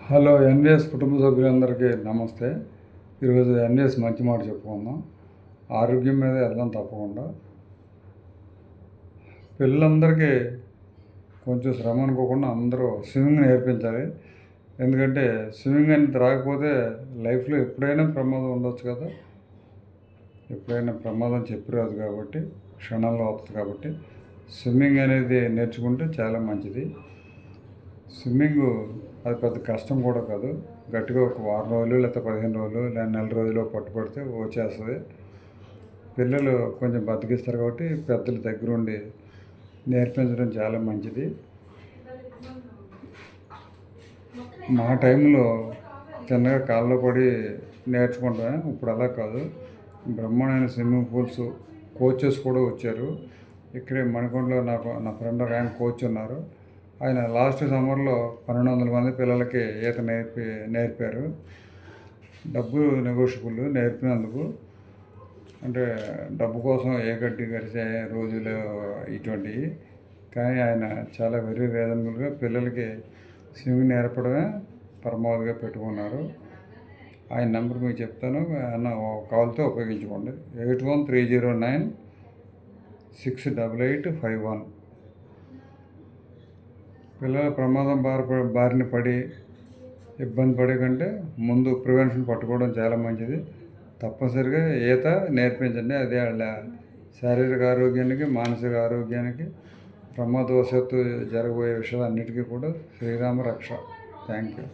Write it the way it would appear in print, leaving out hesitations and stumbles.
Hello NVS కుటుంబ సభ్యులందరికీ నమస్తే. ఈరోజు ఎన్విఎస్ మంచి మాట చెప్పుకుందాం. ఆరోగ్యం మీద వెళ్దాం తప్పకుండా. పిల్లలందరికీ కొంచెం శ్రమ అనుకోకుండా అందరూ స్విమ్మింగ్ నేర్పించాలి. ఎందుకంటే స్విమ్మింగ్ అనేది రాకపోతే లైఫ్లో ఎప్పుడైనా ప్రమాదం ఉండొచ్చు కదా. ఎప్పుడైనా ప్రమాదం చెప్పిరాదు కాబట్టి క్షణంలో అవుతుంది కాబట్టి స్విమ్మింగ్ అనేది నేర్చుకుంటే చాలా మంచిది. స్విమ్మింగ్ అది పెద్ద కష్టం కూడా కాదు. గట్టిగా ఒక వారం రోజులు లేకపోతే 15 రోజులు లేదా నెల రోజులు పట్టుబడితే వచ్చేస్తుంది. పిల్లలు కొంచెం బతికిస్తారు కాబట్టి పెద్దల దగ్గరుండి నేర్పించడం చాలా మంచిది. మా టైంలో చిన్నగా కాళ్ళలో పడి నేర్చుకుంటాను. ఇప్పుడు అలా కాదు, బ్రహ్మాండమైన స్విమ్మింగ్ పూల్స్ కోచెస్ కూడా వచ్చారు. ఇక్కడే మణికొండలో నా ఫ్రెండ్ ఒక ఆయన కోచ్ ఉన్నారు. ఆయన లాస్ట్ సమ్మర్లో 1200 మంది పిల్లలకి ఈత నేర్పారు. డబ్బు నెగోషియబుల్ నేర్పినందుకు. అంటే డబ్బు కోసం ఏ గడ్డి గరిచే రోజులు ఇటువంటివి. కానీ ఆయన చాలా వెరీ రీజనబుల్గా పిల్లలకి స్విమ్మింగ్ నేర్పడమే పరమావధిగా పెట్టుకున్నారు. ఆయన నెంబర్ మీకు చెప్తాను, ఆయన కాల్తో ఉపయోగించుకోండి. 8130968851. పిల్లల ప్రమాదం బారిన పడి ఇబ్బంది పడే కంటే ముందు ప్రివెన్షన్ పట్టుకోవడం చాలా మంచిది. తప్పనిసరిగా ఈత నేర్పించండి. అదే వాళ్ళ శారీరక ఆరోగ్యానికి, మానసిక ఆరోగ్యానికి, ప్రమాదవశాత్తు జరగబోయే విషయాలన్నిటికీ కూడా శ్రీరామ రక్ష. Thank you.